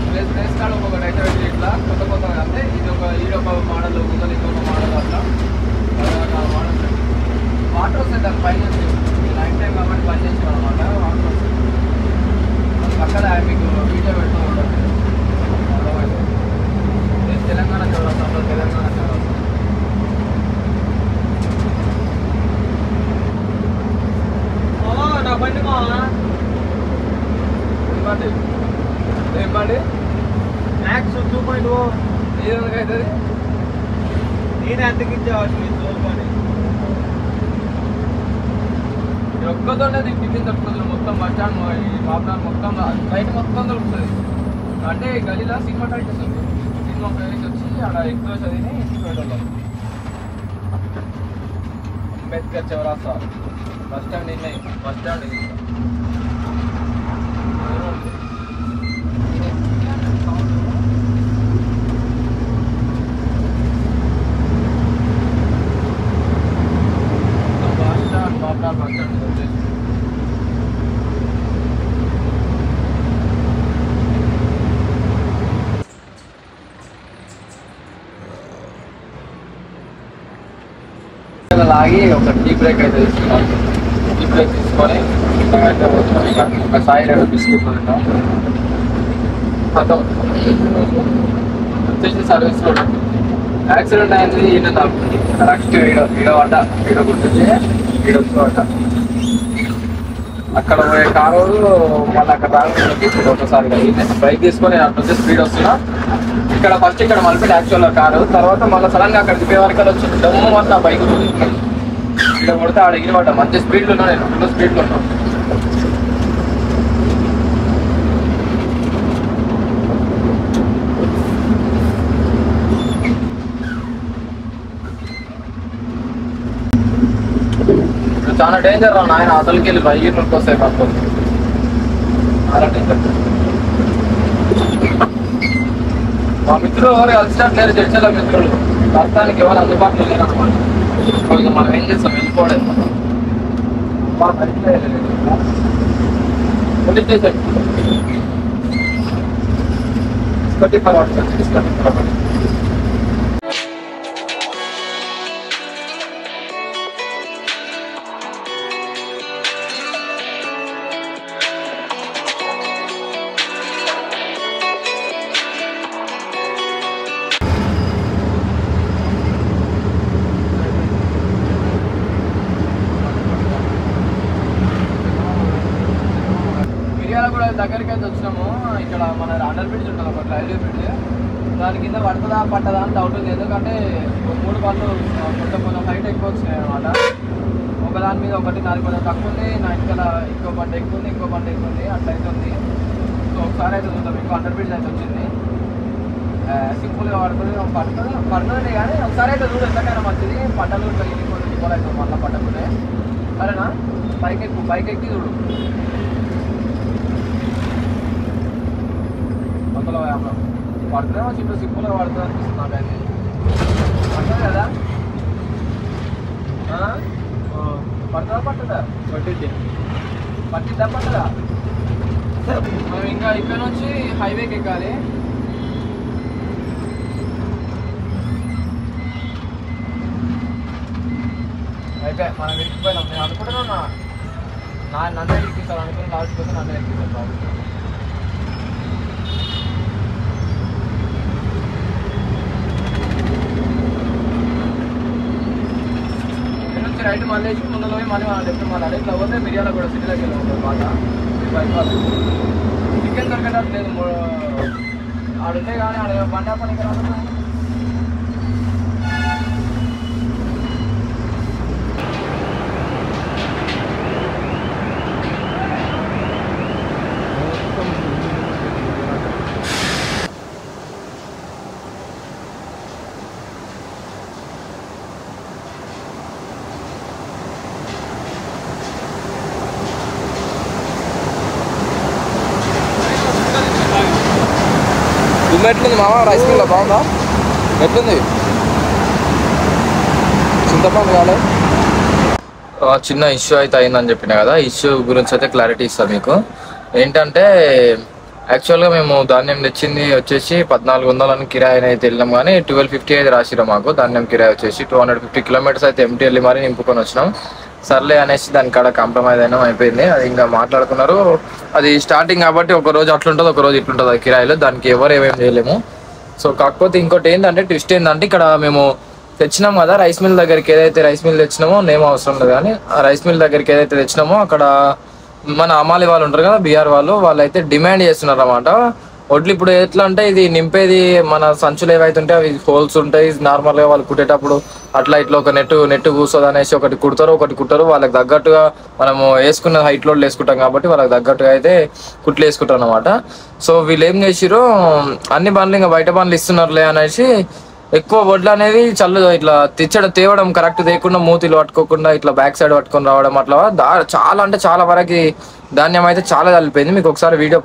S1: ప్లేస్ కాడ ఒక్కొక్కటి అయితే ఇట్లా కొత్త కొత్తగా అంటే ఇది ఒక ఈడొక మోడల్ ముందర ఇంకొక మోడల్ అట్లా మోడల్ వాటర్ వస్తాయి దాని పైన నైట్ టైం కాబట్టి పని చేసాం అనమాట. వాటర్ వస్తాయి అక్కడ మీకు వీడియో పెడుతూ ఉంటుంది. తెలంగాణ చౌరస్తా తెలంగాణ చౌరస్తా నా బండి ఏం బండి మ్యాక్స్ 2.0 ఏదైనా అవుతుంది. నేను ఎంతకి ఇచ్చేవాడు బండి ఒక్కతోనే టిఫిన్ దొరుకుతుంది. మొత్తం బస్ స్టాండ్ పాపనాలు మొత్తం బయట మొత్తం దొరుకుతుంది. అంటే గలీలా సినిమా టైట్స్ ఉంది. సినిమా ఫేస్ వచ్చి అక్కడ ఎక్కువ చదివి ఇంటికి అంబేద్కర్ చౌరస్తా బస్ స్టాండ్ ఉన్నాయి. బస్ స్టాండ్ ఇది బస్ స్టాండ్ పాపనాలు బస్ స్టాండ్ వచ్చేసి లాగి ఒక టీ బ్రేక్ అయితే తీసుకున్నాం. టీ బ్రేక్ తీసుకొని ఒక సాయి 2 బిస్కెట్లు తింటాం. వచ్చేసి సర్వీస్ రోడ్ యాక్సిడెంట్ అయింది. ఈయన కరెక్ట్ ఈడవడ్డ ఈడ గుర్తొచ్చి ఈడొచ్చుకోవట అక్కడ పోయే కారు మళ్ళీ అక్కడ రాగొచ్చి ఒకసారి బైక్ తీసుకొని అటు వచ్చి స్పీడ్ వస్తున్నా. ఇక్కడ ఫస్ట్ ఇక్కడ మలిపెట్టి యాక్చువల్గా కారు, తర్వాత మళ్ళీ సడన్గా అక్కడ దిగే వరకు వచ్చి దమ్ము మొత్తం బైక్ ఇక్కడ కొడితే ఆడ ఎగిరిపడ్డ. మంచి స్పీడ్లో ఉన్నా, నేను ఫుల్ స్పీడ్లో ఉన్నాను. చాలా డేంజర్ రా నాయన. అసలుకి వెళ్ళి బైక్ నొక్కి వస్తాయి పడుతుంది. చాలా డేంజర్. మా మిత్రులు ఎవరు కలిసినట్లేరు. చర్చల మిత్రులు ప్రస్తుతానికి ఎవరు అందుబాటులో లేరు అనుకోండి. ఇక మనం ఏం చేస్తాం, వెళ్ళిపోవడం. పోలీస్ స్టేషన్ కూడా దగ్గరికి అయితే వచ్చినాము. ఇక్కడ మన అండర్ బ్రిడ్జ్ ఉంటుంది, ఒక రైల్వే బ్రిడ్జ్. దాని కింద పడుతుందా పట్టదా అని డౌట్ ఉంది. ఎందుకంటే 3 బండ్లు కొంచెం హైట్ ఎక్కువ వచ్చినాయి అనమాట. ఒకదాని మీద ఒకటి, నాది కొంచెం తక్కువ ఉంది, నా ఇక్కడ ఇంకో బండి ఎక్కువ ఉంది, ఇంకో బండి ఎక్కువ ఉంది, అట్లా అయితే ఉంది. సో ఒకసారి అయితే చూద్దాం. ఇంకో అండర్ బ్రిడ్జ్ అయితే వచ్చింది. సింపుల్గా పడుతుంది కానీ ఒకసారి అయితే చూడు, ఎంతకైనా మంచిది. పట్టలు ఇంకోటి అవుతుంది మళ్ళీ పట్టకుంటే. సరేనా, బైక్ ఎక్కి చూడు. అందులో పడుతుందేమో సింపుల్గా పడుతుంది అనిపిస్తుంది నాకైతే. పడుతుంది కదా, పడుతుందా పట్టదా? పట్టిద్దా పట్టదా? మనం ఇంకా ఇక్కడ నుంచి హైవేకి ఎక్కాలి. అయితే మనం ఎక్కిపోయినాం. నేను అనుకుంటున్నా నన్ను ఎక్కిస్తాను అనుకుని లాస్ట్ కోసం నన్ను ఎక్కిస్తాను బాబు. రైట్ మళ్ళీ వేసి ముందులో పోయి మళ్ళీ మనం చెప్తాం. మళ్ళీ ఇట్లా పోతే మిర్యాల కూడా సిటీలోకి వెళ్ళి ఉంటుంది బాగా. చికెన్ దొరికేటట్టు లేదు ఆడుంటే కానీ ఆడ బండి పనికి రాదు. ఎట్లుంది మామ? రైస్ మిల్ బాగుందా? ఎట్లుంది? చింతపండు కాలే. చిన్న ఇష్యూ అయితే అయిందని చెప్పిన కదా, ఇష్యూ గురించి అయితే క్లారిటీ ఇస్తాను మీకు. ఏంటంటే యాక్చువల్గా మేము ధాన్యం తెచ్చింది వచ్చేసి 1400 కిరాయి అయితే వెళ్ళినాం, కానీ 1250 అయితే రాసిరా మాకు. ధాన్యం కిరాయి వచ్చేసి 250 కిలోమీటర్స్ అయితే ఎంటీ వెళ్ళి మరి నింపుకొని వచ్చినాం. సర్లే అనేసి దాని కాడ కాంప్రమైజ్ అయినా అయిపోయింది. అది ఇంకా మాట్లాడుకున్నారు. అది స్టార్టింగ్ కాబట్టి ఒక రోజు అట్లుంటుంది, ఒక రోజు ఇట్లుంటుంది ఆ కిరాయిలో. దానికి ఎవరు ఏమేమి చేయలేము. సో కాకపోతే ఇంకోటి ఏంటంటే ట్విస్ట్ ఏంటంటే, ఇక్కడ మేము తెచ్చినాం కదా రైస్ మిల్ దగ్గరికి, ఏదైతే రైస్ మిల్ తెచ్చినామో నేమ్ అవసరం లేదు, కానీ ఆ రైస్ మిల్ దగ్గరికి ఏదైతే తెచ్చినామో అక్కడ మన అమాలి వాళ్ళు ఉంటారు కదా, బీఆర్ వాళ్ళు అయితే డిమాండ్ చేస్తున్నారు అన్నమాట. వడ్లు ఇప్పుడు ఎట్లా అంటే, ఇది నింపేది మన సంచులు ఏవైతే ఉంటాయి అవి హోల్స్ ఉంటాయి. నార్మల్గా వాళ్ళు కుట్టేటప్పుడు అట్లా ఇట్లా ఒక నెట్ కూర్చోదు అనేసి ఒకటి కుట్టరు. వాళ్ళకి తగ్గట్టుగా మనము వేసుకున్న హైట్ లోడ్లు వేసుకుంటాం కాబట్టి వాళ్ళకి తగ్గట్టుగా అయితే కుట్లు వేసుకుంటారు అనమాట. సో వీళ్ళు ఏం చేసిరు, అన్ని బండ్లు ఇంకా బయట బండ్లు ఇస్తున్నారులే అనేసి ఎక్కువ వడ్లు అనేది ఇట్లా తేవడం కరెక్ట్ తేయకుండా, మూతిలు పట్టుకోకుండా ఇట్లా బ్యాక్ సైడ్ పట్టుకొని రావడం, అట్లా చాలా అంటే చాలా వరకు ధాన్యం అయితే చాలా చల్లిపోయింది. మీకు ఒకసారి వీడియో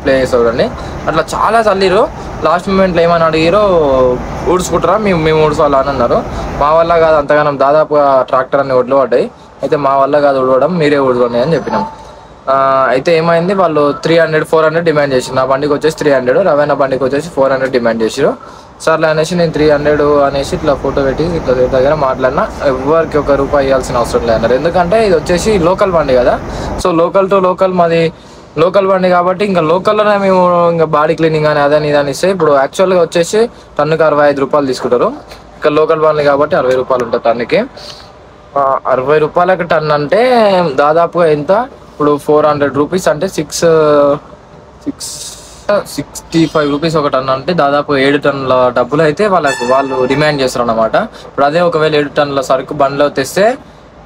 S1: ప్లే చేసి చూడండి. అట్లా చాలా చల్లిరు. లాస్ట్ మూమెంట్లో ఏమని అడిగారో, ఊడ్చుకుంటారా మేము ఊడ్చుకోవాలా అని అన్నారు. మా వల్ల కాదు అంతగానం, దాదాపుగా ట్రాక్టర్ అన్ని ఒడ్లు పడ్డాయి. అయితే మా వల్ల కాదు ఊడవడం, మీరే ఊడుకోండి అని చెప్పినాం. అయితే ఏమైంది, వాళ్ళు 300-400 డిమాండ్ చేసి, నా బండికి వచ్చేసి 300, రవైనా బండికి వచ్చేసి 400 డిమాండ్ చేసిరు. సర్లే అనేసి నేను 300 అనేసి ఇట్లా ఫోటో పెట్టి ఇట్లా దగ్గర మాట్లాడినా. ఎవరికి ₹1 ఇవ్వాల్సిన అవసరం లేదన్నారు. ఎందుకంటే ఇది వచ్చేసి లోకల్ బండి కదా. సో లోకల్ టు లోకల్, మాది లోకల్ బండి కాబట్టి ఇంకా లోకల్లోనే మేము ఇంకా బాడీ క్లీనింగ్ అని అదని ఇదని ఇస్తే, ఇప్పుడు యాక్చువల్గా వచ్చేసి టన్నుకి ₹65 తీసుకుంటారు. ఇక్కడ లోకల్ బండి కాబట్టి ₹60 ఉంటుంది టన్నుకి. ₹60 టన్ అంటే దాదాపుగా ఎంత, ఇప్పుడు ₹400 అంటే 65 ఒక టన్ అంటే దాదాపు 7 టన్నుల డబ్బులు అయితే వాళ్ళు డిమాండ్ చేస్తారు అన్నమాట. ఇప్పుడు అదే ఒకవేళ 7 టన్నుల సరుకు బండిలో తెస్తే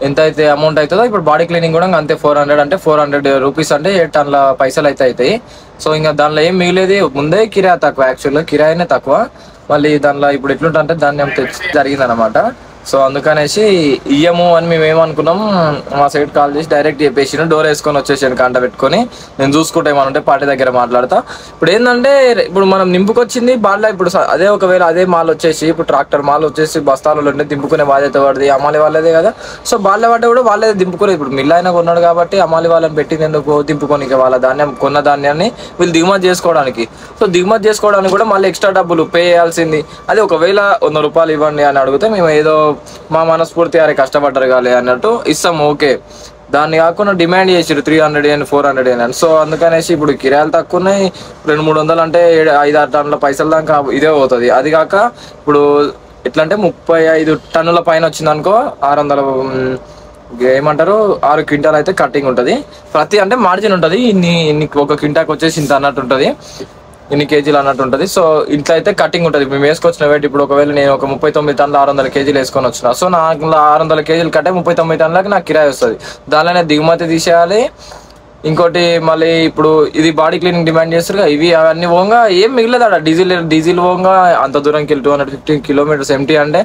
S1: ఎంత అయితే అమౌంట్ అవుతుందో, ఇప్పుడు బాడీ క్లీనింగ్ కూడా అంతే. 400 అంటే ₹400 అంటే 7 టన్నుల పైసలు అయితే అవుతాయి. సో ఇంకా దానిలో ఏం మిగిలేదు. ముందే కిరాయి తక్కువ, యాక్చువల్గా కిరాయినే తక్కువ. మళ్ళీ దానిలో ఇప్పుడు ఎట్లుంటే ధాన్యం జరిగింది అనమాట. సో అందుకనేసి ఇయ్యము అని మేము ఏమనుకున్నాం, మా సైడ్ కాల్ చేసి డైరెక్ట్ చెప్పేసి డోర్ వేసుకొని వచ్చేసాను కంట పెట్టుకొని, నేను చూసుకుంటే ఏమనుంటే పార్టీ దగ్గర మాట్లాడతా. ఇప్పుడు ఏంటంటే ఇప్పుడు మనం నింపుకొచ్చింది బాగా, ఇప్పుడు అదే ఒకవేళ అదే మాల్ వచ్చేసి ఇప్పుడు ట్రాక్టర్ మాల్ వచ్చేసి బస్తాలలో ఉంటే దింపుకునే బాధ్యత పడింది అమ్మాలి వాళ్ళదే కదా. సో బాళ్ళ పడ్డ కూడా వాళ్ళే దింపుకునేది. ఇప్పుడు మిల్ అయినా కొన్నాడు కాబట్టి అమ్మాలి వాళ్ళని పెట్టింది ఎందుకు, దింపుకొని వాళ్ళ ధాన్యం కొన్న ధాన్యాన్ని వీళ్ళు దిగుమతి చేసుకోవడానికి. సో దిగుమతి చేసుకోవడానికి కూడా మళ్ళీ ఎక్స్ట్రా డబ్బులు పే చేయాల్సింది. అది ఒకవేళ 100 రూపాయలు ఇవ్వండి అని అడిగితే మేము ఏదో మా మనస్ఫూర్తి అరే కష్టపడ్డారు కాలే అన్నట్టు ఇస్తాం. ఓకే, దాన్ని కాకుండా డిమాండ్ చేసారు 300 అని 400 అని. సో అందుకనేసి ఇప్పుడు కిరాయిలు తక్కువ ఉన్నాయి, 200-300 అంటే 5-6 టన్నుల పైసలు దాకా ఇదే పోతుంది. అది కాక ఇప్పుడు ఎట్లా అంటే 35 టన్నుల పైన వచ్చింది అనుకో 600 ఏమంటారు 6 క్వింటాల్ అయితే కటింగ్ ఉంటుంది. ప్రతి అంటే మార్జిన్ ఉంటుంది, ఇన్ని ఒక క్వింటాకి వచ్చేసి ఇంత అన్నట్టు ఉంటుంది, ఇన్ని కేజీలు అన్నట్టు ఉంటుంది. సో ఇంట్లో అయితే కటింగ్ ఉంటుంది. మేము వేసుకొచ్చిన వెయిట్ ఇప్పుడు ఒకవేళ నేను ఒక 39 టన్నులు 600 కేజీలు వేసుకొని వచ్చిన, సో నాకు 600 కేజీలు కట్టే 39 టన్నులకి నాకు కిరాయి వస్తుంది. దానిలోనే దిగుమతి తీసేయాలి. ఇంకోటి మళ్ళీ ఇప్పుడు ఇది బాడీ క్లీనింగ్ డిమాండ్ చేస్తారు కదా, ఇవి అవన్నీ పోగా ఏం మిగలేదు అక్కడ. డీజిల్ పోగా అంత దూరంకి వెళ్ళి 215 కిలోమీటర్స్ ఎంటీ అంటే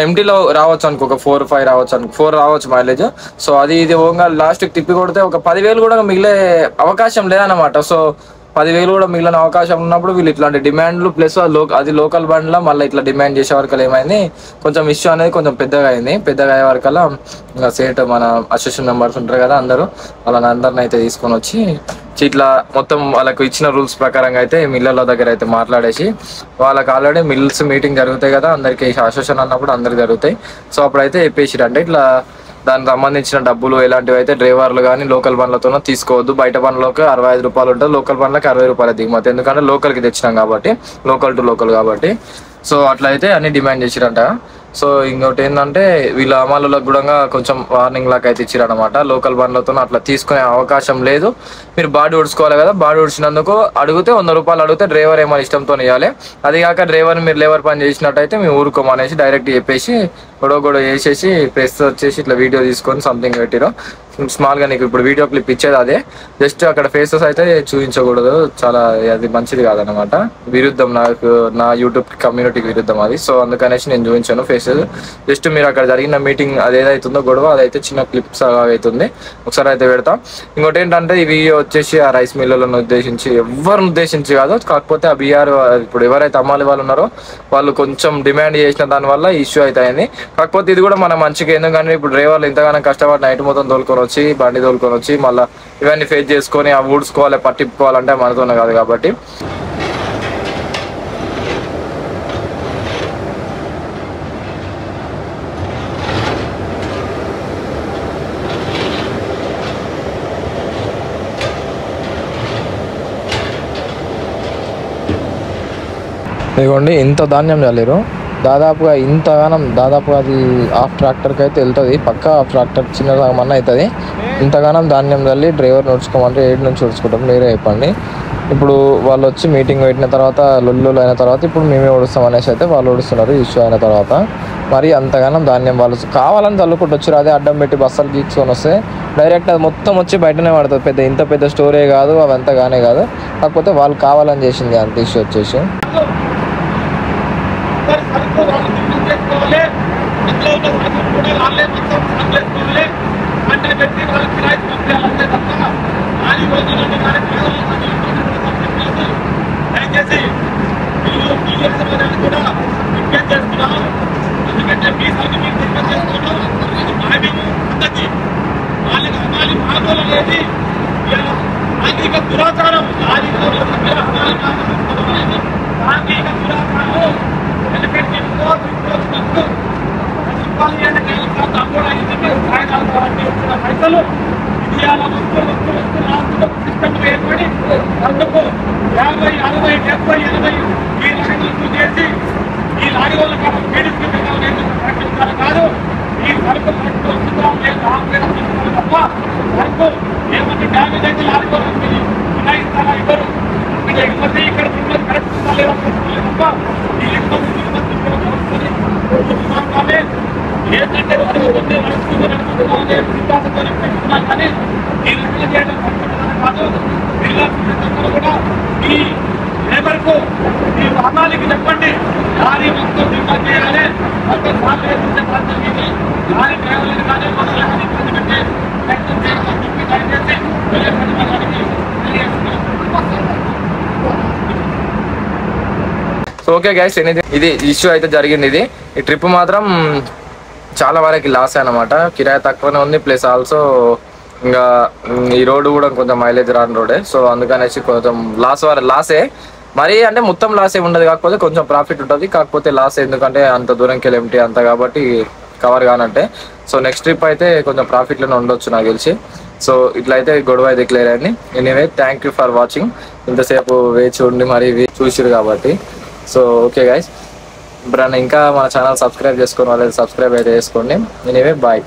S1: ఎంటీలో రావచ్చు అనుకో, ఒక 4-5 రావచ్చు అనుకో, 4 రావచ్చు మైలేజ్. సో అది ఇది పోగా లాస్ట్కి తిప్పి కొడితే ఒక 10,000 కూడా మిగిలే అవకాశం లేదన్నమాట. సో 10,000 కూడా మిగిలిన అవకాశం ఉన్నప్పుడు వీళ్ళు ఇట్లాంటి డిమాండ్లు ప్లస్ అది లోకల్ బండ్లో మళ్ళీ ఇట్లా డిమాండ్ చేసే వరకు ఏమైంది, కొంచెం ఇష్యూ అనేది కొంచెం పెద్దగా అయింది. పెద్దగా అయ్యే వరకల్లా ఇంకా సేట్ మన అసోసియేషన్ మెంబర్స్ ఉంటారు కదా అందరూ, వాళ్ళని అందరిని అయితే తీసుకొని వచ్చి ఇట్లా మొత్తం వాళ్ళకు ఇచ్చిన రూల్స్ ప్రకారంగా అయితే మిల్లర్ల దగ్గర అయితే మాట్లాడేసి, వాళ్ళకి ఆల్రెడీ మిల్స్ మీటింగ్ జరుగుతాయి కదా అందరికీ, అసోసియేషన్ అన్నప్పుడు అందరికి జరుగుతాయి. సో అప్పుడైతే చెప్పేసిరంటే ఇట్లా దానికి సంబంధించిన డబ్బులు ఎలాంటివి అయితే డ్రైవర్లు కానీ లోకల్ బండ్లతోనో తీసుకోవద్దు. బయట బండ్లకి 65 రూపాయలు ఉంటుంది, లోకల్ బండ్లకి 60 రూపాయల దిగుమతి, ఎందుకంటే లోకల్కి తెచ్చినాం కాబట్టి, లోకల్ టు లోకల్ కాబట్టి. సో అట్లా అయితే అన్ని డిమాండ్ చేసిరంట. సో ఇంకోటి ఏంటంటే వీళ్ళ అమలులకు కూడా కొంచెం వార్నింగ్ లాగా అయితే ఇచ్చారనమాట. లోకల్ బండ్లతో అట్లా తీసుకునే అవకాశం లేదు, మీరు బాడీ ఉడుచుకోవాలి కదా, బాడీ ఉడిచినందుకు అడిగితే 100 రూపాయలు అడిగితే డ్రైవర్ ఏమైనా ఇష్టంతో ఇవ్వాలి. అది కాక డ్రైవర్ మీరు లేబర్ పని చేసినట్టయితే మేము ఊరుకోమనేసి డైరెక్ట్ చెప్పేసి గొడవ చేసేసి ప్రెస్ వచ్చేసి ఇట్లా వీడియో తీసుకొని సంథింగ్ పెట్టిరు. స్మాల్గా నీకు ఇప్పుడు వీడియో క్లిప్ ఇచ్చేది అదే, జస్ట్ అక్కడ ఫేసెస్ అయితే చూపించకూడదు, చాలా అది మంచిది కాదనమాట, విరుద్ధం నా యూట్యూబ్ కమ్యూనిటీకి విరుద్ధం అది. సో అందుకనేసి నేను చూపించాను ఫేసెస్. జస్ట్ మీరు అక్కడ జరిగిన మీటింగ్ అది ఏదైతుందో గొడవ అదైతే చిన్న క్లిప్స్ అవుతుంది, ఒకసారి అయితే పెడతాం. ఇంకోటి ఏంటంటే ఈ వీడియో వచ్చేసి ఆ రైస్ మిల్లులను ఉద్దేశించి ఎవరిని ఉద్దేశించి కాదు, కాకపోతే ఆ బీఆర్ ఇప్పుడు ఎవరైతే అమ్మాలి వాళ్ళు ఉన్నారో వాళ్ళు కొంచెం డిమాండ్ చేసిన దానివల్ల ఇష్యూ అయితే అయింది. కాకపోతే ఇది కూడా మన మంచిగా, ఎందుకంటే ఇప్పుడు డ్రైవర్లు ఎంతగానో కష్టపడి నైట్ మొత్తం తోలుకొని వచ్చి బండి తోలుకొని వచ్చి మళ్ళీ ఇవన్నీ ఫేస్ చేసుకొని అవి ఊడ్చుకోవాలి పట్టింపుకోవాలంటే మనతోనే కాదు కాబట్టి. ఇదిగోండి ఇంత ధాన్యం చల్లేరు, దాదాపుగా దాదాపుగా అది హాఫ్ ట్రాక్టర్కి అయితే వెళ్తుంది, పక్క హాఫ్ ట్రాక్టర్ చిన్నమన్నా అవుతుంది. ఇంతగానం ధాన్యం చల్లి డ్రైవర్ నడుచుకోమంటే 7 నుంచి నడుచుకుంటాం మీరే చెప్పండి. ఇప్పుడు వాళ్ళు వచ్చి మీటింగ్ పెట్టిన తర్వాత లొల్లులు అయిన తర్వాత ఇప్పుడు మేమే ఓడుస్తాం అనేసి అయితే వాళ్ళు ఓడుస్తున్నారు ఇష్యూ అయిన తర్వాత. మరి అంతగానం ధాన్యం వాళ్ళు కావాలని చల్లుకుంటూ వచ్చారు, అదే అడ్డం పెట్టి బస్సులు గీక్సుకొని వస్తే డైరెక్ట్ అది మొత్తం వచ్చి బయటనే పడుతుంది. ఇంత పెద్ద స్టోరే కాదు, అవంతగానే కాదు, కాకపోతే వాళ్ళు కావాలని చేసింది అంత ఇష్యూ వచ్చేసి.
S4: దురాచారం పైసలు ఏర్పడి అందుకు 50, 60, 70, 80 ఈ లారీలు చేసి ఈ లారీ వల్ల ప్రకటించాలి కాదు. ఈ సరుకు తప్ప సరుకు ఏమంటే డ్యామేజ్ అయితే లారీ వాళ్ళకి వినాయిస్తారా ఇవ్వరు. ఇక్కడ ఎగుమతి ఇక్కడ కరెక్ట్ తప్ప ఈ ఎగుమతి ఏంటంటే కానీ ఈ రకంగా చేయడం కాదు. కూడా ఈ లేబర్కు ఈ వాహనాలకి చెప్పండి లారీ మొత్తం దిగుమతి చేయాలి. అంటే సార్లు వేసుకుంటే ప్రాంతం ఇది లారీ డ్రైవర్లు కానీ మొదలు కానీ ఎందుకంటే ప్రయత్నం చేయాలని చెప్పి దయచేసి తెలియజేయడానికి తెలియజేస్తున్నాం.
S1: సో ఓకే గైస్, ఇది ఇష్యూ అయితే జరిగింది. ఈ ట్రిప్ మాత్రం చాలా వరకు లాస్ అన్నమాట. కిరాయి తక్కువనే ఉంది, ప్లస్ ఆల్సో ఇంకా ఈ రోడ్డు కూడా కొంచెం మైలేజ్ రాని రోడే. సో అందుకనేసి కొంచెం లాసే మరి, అంటే మొత్తం లాస్ ఏమి ఉండదు, కాకపోతే కొంచెం ప్రాఫిట్ ఉంటుంది. కాకపోతే లాస్ ఎందుకంటే అంత దూరంకి వెళ్ళి అంత కాబట్టి కవర్ కానంటే. సో నెక్స్ట్ ట్రిప్ అయితే కొంచెం ప్రాఫిట్లోనే ఉండొచ్చు నాకు తెలిసి. సో ఇట్లయితే గొడవ అయితే క్లియర్ అయింది. Anyway thank you for watching. ఇంతసేపు వేచి ఉండి మరి చూసిరు కాబట్టి. సో ఓకే గైస్, ఇప్పుడు ఇంకా మన ఛానల్ సబ్స్క్రైబ్ చేసుకోండి, వాళ్ళైతే సబ్స్క్రైబ్ అయితే చేసుకోండి. Anyway bye.